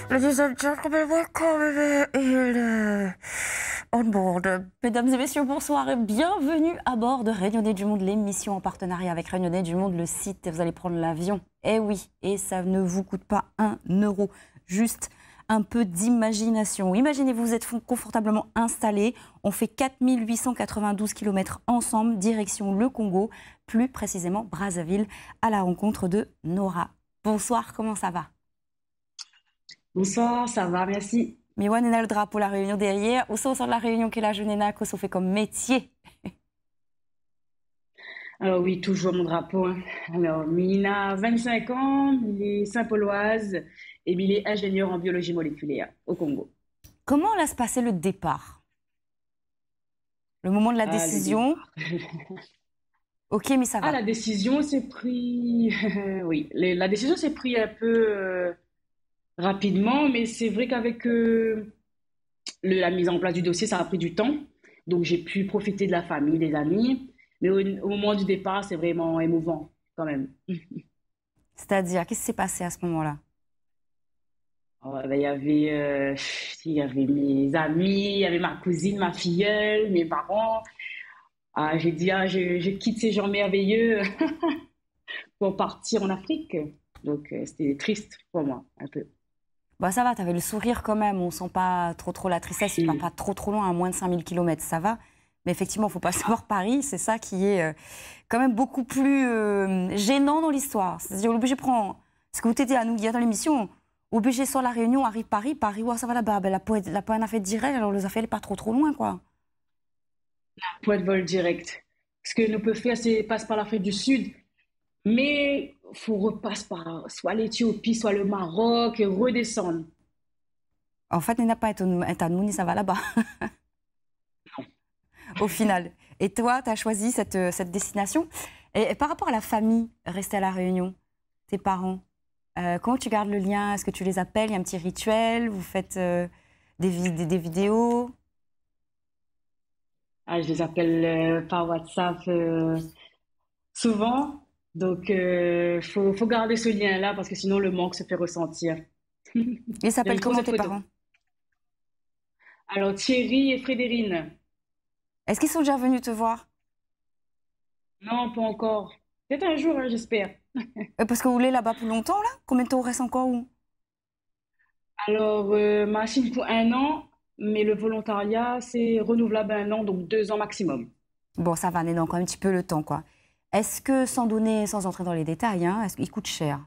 Ladies and gentlemen, welcome on board. Mesdames et messieurs, bonsoir et bienvenue à bord de Rayonner du Monde, l'émission en partenariat avec Rayonner du Monde, le site. Vous allez prendre l'avion. Eh oui, et ça ne vous coûte pas 1 euro, juste un peu d'imagination. Imaginez, vous êtes confortablement installés. On fait 4892 km ensemble, direction le Congo, plus précisément Brazzaville, à la rencontre de Nora. Bonsoir, comment ça va? Bonsoir, ça va, merci. Miwan est le drapeau la Réunion derrière. Où sont de la Réunion qui est la jeune qu'on fait comme métier? Alors oui, toujours mon drapeau, hein. Alors, Mina a 25 ans, il est Saint-Pauloise et il est ingénieur en biologie moléculaire au Congo. Comment va se passer le départ? Le moment de la Ah, le décision? départ. Ok, mais ça Ah, va. la décision s'est prise... Oui, la décision s'est prise un peu rapidement, mais c'est vrai qu'avec la mise en place du dossier, ça a pris du temps. Donc, j'ai pu profiter de la famille, des amis. Mais au moment du départ, c'est vraiment émouvant, quand même. C'est-à-dire, qu'est-ce qui s'est passé à ce moment-là? Ouais, ben, il y avait mes amis, il y avait ma cousine, ma filleule, mes parents. Ah, j'ai dit, je quitte ces gens merveilleux pour partir en Afrique. Donc, c'était triste pour moi, un peu. Bah ça va, t'avais le sourire quand même. On sent pas trop la tristesse. Il part Et pas trop loin, à moins de 5000 km, ça va. Mais effectivement, il faut passer par Paris. C'est ça qui est quand même beaucoup plus gênant dans l'histoire. C'est-à-dire, l'obligé prend ce que vous t'étiez à nous dire dans l'émission. Obligé sur la Réunion, arrive Paris, ouais, ça va là-bas. Ben, la pointe a fait direct, alors les affaires, elle est pas trop loin, quoi. point de vol direct. Ce que nous peut faire, c'est passer par l'Afrique du Sud. Mais il faut repasser par soit l'Éthiopie, soit le Maroc et redescendre. En fait, il n'a pas été à nous, ni ça va là-bas, au final. Et toi, tu as choisi cette destination. Et par rapport à la famille restée à La Réunion, tes parents, comment tu gardes le lien? Est-ce que tu les appelles? Il y a un petit rituel? Vous faites des vidéos? Ah, je les appelle par WhatsApp souvent. Donc, faut garder ce lien-là parce que sinon le manque se fait ressentir. Ils s'appellent J'aime trop comment cette tes photo. parents? Alors, Thierry et Frédérine. Est-ce qu'ils sont déjà venus te voir? Non, pas encore. Peut-être un jour, hein, j'espère. Parce que vous voulez là-bas pour longtemps, là? Combien de temps reste encore où? Alors, machine pour 1 an, mais le volontariat, c'est renouvelable 1 an, donc 2 ans maximum. Bon, ça va, on est dans quand même un petit peu le temps, quoi. Est-ce que, sans entrer dans les détails, hein, est-ce qu'il coûte cher,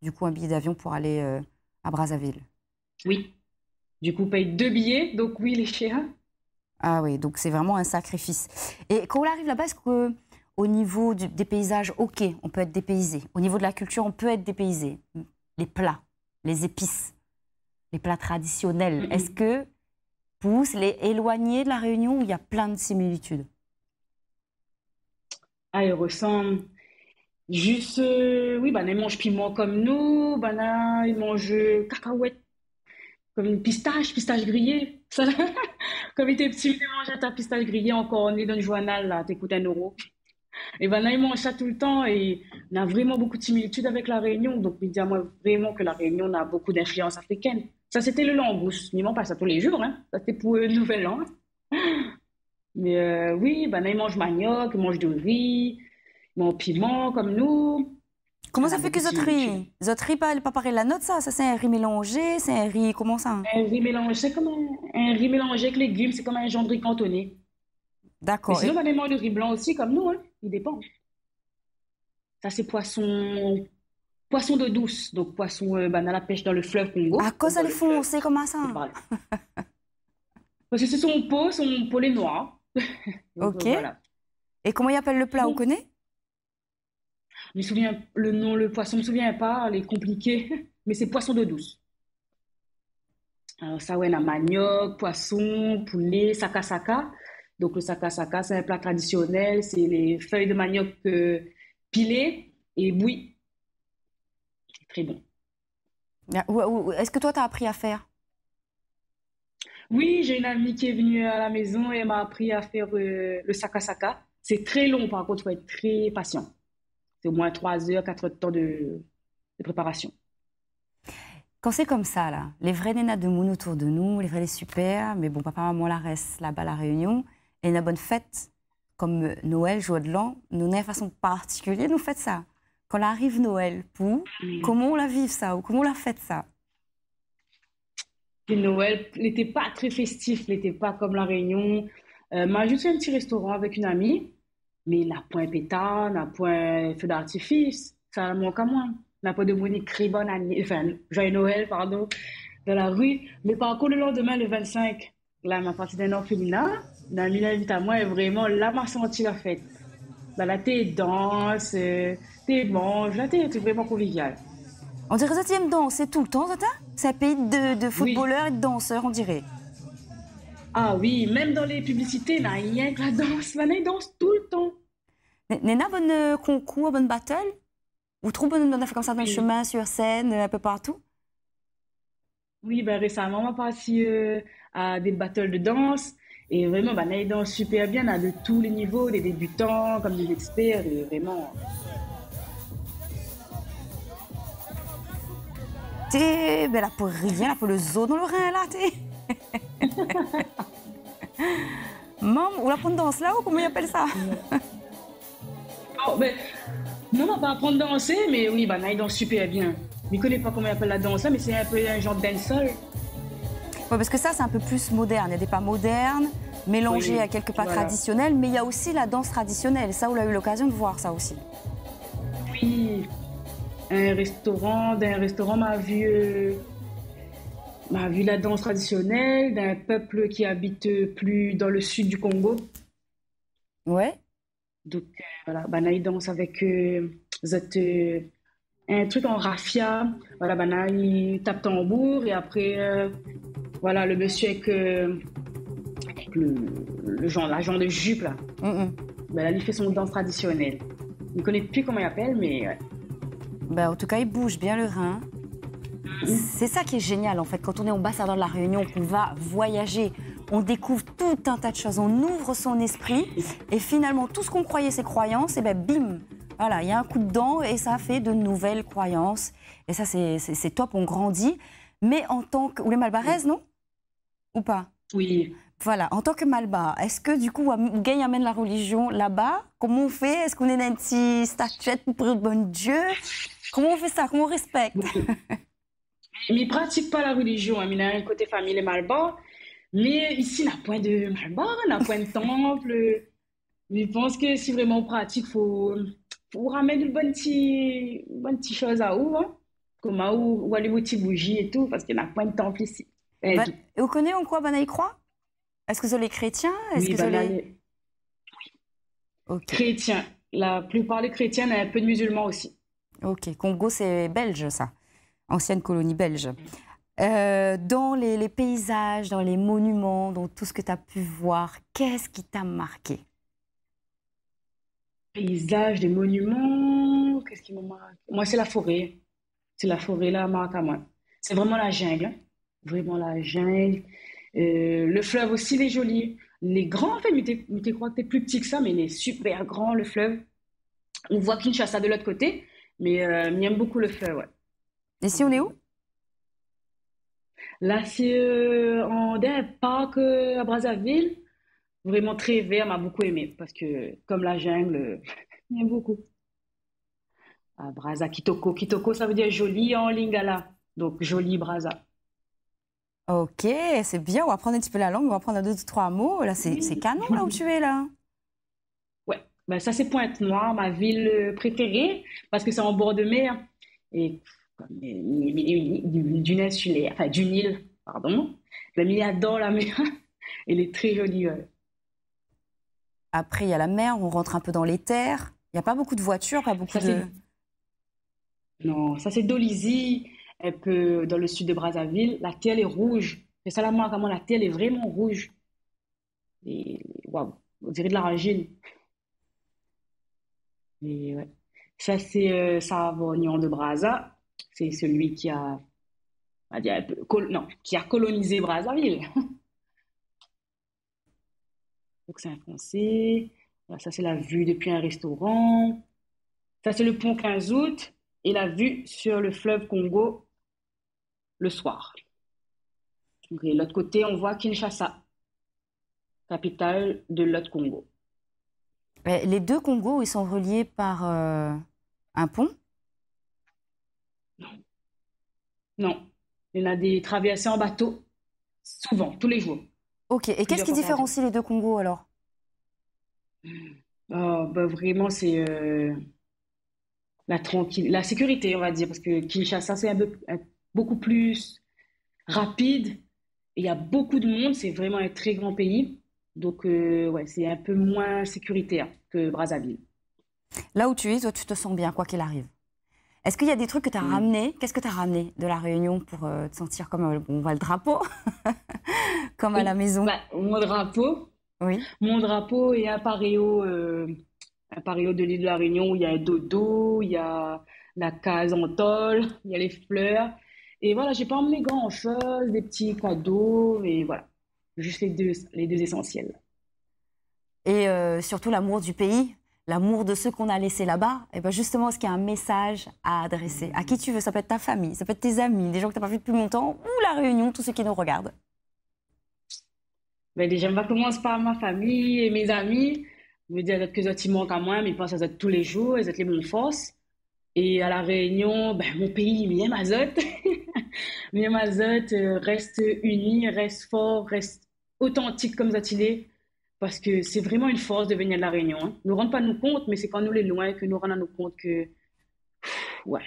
du coup, un billet d'avion pour aller à Brazzaville? Oui. Du coup, paye 2 billets, donc oui, les cher. Ah oui, donc c'est vraiment un sacrifice. Et quand on arrive là-bas, est-ce qu'au niveau des paysages, ok, on peut être dépaysé. Au niveau de la culture, on peut être dépaysé. Les plats, les épices, les plats traditionnels, est-ce que pour vous, c'est les éloignés de la Réunion où il y a plein de similitudes? Ah, ils ressemblent. Juste, oui, bah, ils mangent piment comme nous, bah, ils mangent cacahuètes comme une pistache grillée. Ça, comme il était petit, il mangeait ta pistache grillée encore, on est dans le journal, là, t'écoutes 1 euro. Et ben là, ils mangent ça tout le temps et on a vraiment beaucoup de similitudes avec la Réunion. Donc, il dit à moi vraiment que la Réunion a beaucoup d'influence africaine. Ça, c'était le langouste. Ils mangent pas ça tous les jours, hein. Ça, c'était pour le nouvel an. Mais oui, ben là, ils mangent manioc, ils mangent du riz, ils mangent piment comme nous. Comment On ça a fait beaucoup que de similitudes. votre riz pas pareil la note, ça? Ça, c'est un riz mélangé, c'est un riz, comment ça? Un riz mélangé, c'est comme un riz mélangé avec légumes, c'est comme un genre de riz cantonné. Mais D'accord. sinon, ben, ils mangent du riz blanc aussi, comme nous, hein. Il dépend. Ça, c'est poisson d'eau douce. Donc, poisson, ben, à la pêche dans le fleuve À Congo, cause donc ça dans les le fleuve. foncé comme Je ça? parle. Parce que c'est son peau est noir. Donc, Ok. voilà. Et comment ils appellent le C'est plat, vous bon. connaissez? Je me souviens, le nom, le poisson, je me souviens pas, il est compliqué. Mais c'est poisson d'eau douce. Alors, ça, ouais, on a manioc, poisson, poulet, saka. Donc, le saka, c'est un plat traditionnel. C'est les feuilles de manioc pilées et bouillies. C'est très bon. Est-ce que toi, tu as appris à faire? Oui, j'ai une amie qui est venue à la maison et elle m'a appris à faire le saka. C'est très long, par contre, il faut être très patient. C'est au moins 3 heures, 4 heures de temps de préparation. Quand c'est comme ça, là, les vrais nénas de monde autour de nous, les vrais les super, mais bon, papa, maman, la reste là-bas à la Réunion, et une bonne fête, comme Noël, joie de l'an, nous, d'une façon particulière, nous faites ça. Quand arrive Noël, pour, comment on la vive ça, ou comment on la fête ça? Et Noël n'était pas très festif, n'était pas comme la Réunion. M'a juste fait un petit restaurant avec une amie, mais n'a point pétard, n'a point feu d'artifice. Ça manque à moi. N'a pas de bonne très bonne année, enfin, joyeux Noël, pardon, dans la rue. Mais par contre, le lendemain, le 25, là, ma partie d'un orphelinat, une amie invite à moi et vraiment, là, m'a senti la fête. Là, t'es danse, t'es mange, là, t'es vraiment convivial. On dirait que tu aimes danser tout le temps, ça? C'est un pays de Oui. footballeurs et de danseurs, on dirait. Ah oui, même dans les publicités, n'a rien que la danse. Maintenant, ils dansent tout le temps. Nena, bonne concours, bonne battle? Ou trop bonne comme ça dans le Oui, chemin, sur scène, un peu partout? oui, ben récemment, on a parti à des battles de danse. Et vraiment, ben, là, ils dansent super bien, à de tous les niveaux, des débutants comme des experts. Et vraiment, T'es, ben là, pour rien, là, pour le zoo dans le rein, là, t'es. Maman, ou la bonne danse là, ou comment ils appellent ça? oh, ben, non, on va pas apprendre à danser, mais oui, ben, là, ils dansent super bien. Je ne connais pas comment ils appellent la danse, là, mais c'est un peu un genre de dancehall. Ouais, parce que ça, c'est un peu plus moderne. Il y a des pas modernes, mélangés Oui, à quelques pas voilà. traditionnels, mais il y a aussi la danse traditionnelle. Ça, on a eu l'occasion de voir ça aussi. Oui, d'un restaurant, m'a vu la danse traditionnelle d'un peuple qui habite plus dans le sud du Congo. Ouais. Donc voilà, Bana il danse avec un truc en raffia. Voilà, Bana il tape tambour et après voilà le monsieur avec le genre l'agent de jupe là. Mm-mm. Ben là il fait son danse traditionnelle. Il ne connaît plus comment il appelle mais ouais. Ben, en tout cas, il bouge bien le rein. C'est ça qui est génial, en fait, quand on est ambassadeur de la Réunion, qu'on va voyager, on découvre tout un tas de choses, on ouvre son esprit, et finalement, tout ce qu'on croyait ses croyances, et ben bim, voilà, il y a un coup de dent, et ça fait de nouvelles croyances. Et ça, c'est top, on grandit. Mais en tant que... Ou les Malbaraises, non? Ou pas? Oui. Voilà, en tant que Malbar, est-ce que du coup, Gagne amène la religion là-bas? Comment on fait? Est-ce qu'on est dans une petite statuette pour le bon Dieu? Comment on fait ça? Comment on respecte? Mais il pratique pas la religion, hein. Il a un côté famille Malbar, mais ici n'a point de Malbar, n'a point de temple. Je pense que si vraiment on pratique, faut ramener une bonne petite chose à où, hein? Comme à où aller aux petites bougies et tout, parce qu'il n'y a pas de temple ici. Et tout. Et vous connaissez en quoi Banaï croit? Est-ce que vous les chrétiens? Est-ce Oui, que vous ben là, les... les Ok, chrétiens. La plupart des chrétiens, il y a un peu de musulmans aussi. ok. Congo, c'est belge, ça. Ancienne colonie belge. Dans les paysages, dans les monuments, dans tout ce que tu as pu voir, qu'est-ce qui t'a marqué? Paysages, des monuments, qu'est-ce qui me marque? Moi, c'est la forêt. C'est la forêt, là, marque à moi. C'est vraiment la jungle, hein. Vraiment la jungle. Le fleuve aussi, il est joli. Les grands, en fait, mais tu crois que t'es plus petit que ça, mais il est super grand, le fleuve. On voit Kinshasa de l'autre côté, mais j'aime beaucoup le fleuve, ouais. Ici, on est où? Là, c'est dans un parc à Brazzaville, vraiment très vert, m'a beaucoup aimé, parce que comme la jungle, j'aime beaucoup. À Brazza, Kitoko. Kitoko, ça veut dire joli en lingala, donc joli Brazza. Ok, c'est bien. On va apprendre un petit peu la langue, on va apprendre deux ou trois mots. Là, c'est canon, là où tu es, là. Ouais, ben, ça c'est Pointe-Noire, ma ville préférée, parce que c'est en bord de mer, et comme d'une insulaire, enfin d'une île, pardon. L'ami adore la mer, elle est très jolie. Ouais. Après, il y a la mer, on rentre un peu dans les terres. Il n'y a pas beaucoup de voitures, pas beaucoup Ça de... c'est Non, ça c'est Dolisie, un peu dans le sud de Brazzaville. La terre est rouge. C'est ça la marque, comment la terre est vraiment rouge. Et waouh, on dirait de l'argile. Et ouais. Ça c'est Savognon de Brazza. C'est celui qui a, on va dire un peu, non, qui a colonisé Brazzaville. Donc c'est un Français. Voilà, ça c'est la vue depuis un restaurant. Ça c'est le pont 15 août et la vue sur le fleuve Congo. le soir. Et de l'autre côté, on voit Kinshasa, capitale de l'autre Congo. Les deux Congos, ils sont reliés par un pont? Non, il y en a des traversées en bateau, souvent, tous les jours, Ok. Et qu'est-ce plusieurs qui fois par jour. différencie les deux Congos alors? Bah, vraiment, c'est la sécurité, on va dire, parce que Kinshasa, c'est beaucoup plus rapide. Et il y a beaucoup de monde, c'est vraiment un très grand pays. Donc, ouais, c'est un peu moins sécuritaire que Brazzaville. Là où tu es, toi, tu te sens bien, quoi qu'il arrive. Est-ce qu'il y a des trucs que tu as Mm. ramenés? Qu'est-ce que tu as ramené de la Réunion pour te sentir comme bon, on voit le drapeau, comme à la Oui, maison? bah, Oui. mon drapeau et un paréo de l'île de la Réunion où il y a un dodo, il y a la case en tôle, il y a les fleurs. Et voilà, j'ai pas emmené grand-chose, des petits cadeaux, et voilà. Juste les deux essentiels. Et surtout l'amour du pays, l'amour de ceux qu'on a laissés là-bas. Et ben justement, est-ce qu'il y a un message à adresser? À qui tu veux? Ça peut être ta famille, ça peut être tes amis, des gens que tu n'as pas vus depuis longtemps, ou la Réunion, tous ceux qui nous regardent. Ben déjà, on va commencer par ma famille et mes amis. Je veux dire que ça, ils manquent à moi, mais ils pensent à ça tous les jours, ils sont les bonnes forces. Et à La Réunion, ben, mon pays, Miem Azot. Miem Azot reste uni, reste fort, reste authentique comme ça il est. Parce que c'est vraiment une force de venir de La Réunion. Hein. Nous ne rendons pas nous compte, mais c'est quand nous les loin que nous rendons nous compte que, ouais,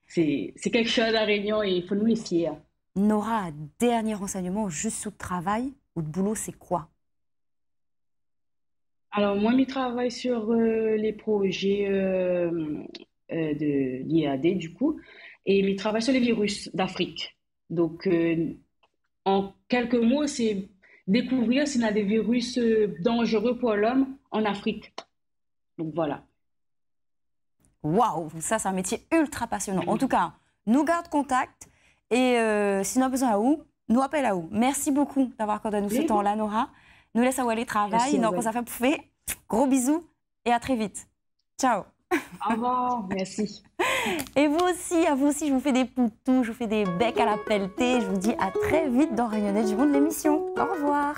c'est quelque chose à La Réunion et il faut nous les fier. Nora, un dernier renseignement, juste sous de travail ou de boulot, c'est quoi? Alors, moi, je travaille sur les projets de l'IAD, du coup, et je travaille sur les virus d'Afrique. Donc, en quelques mots, c'est découvrir s'il y a des virus dangereux pour l'homme en Afrique. Donc, voilà. Waouh, ça c'est un métier ultra passionnant. En tout cas, nous garde contact et si nous avons besoin à où, nous appelle à où. Merci beaucoup d'avoir accordé nous ce Libre. temps-là, Nora. Nous laisse à aller travail, Merci à donc vous. ça fait bouffer. Gros bisous et à très vite. Ciao. Au revoir. Merci. Et vous aussi, à vous aussi, je vous fais des poutous, je vous fais des becs à la pelletée. Je vous dis à très vite dans Rayonner du monde l'émission. Au revoir.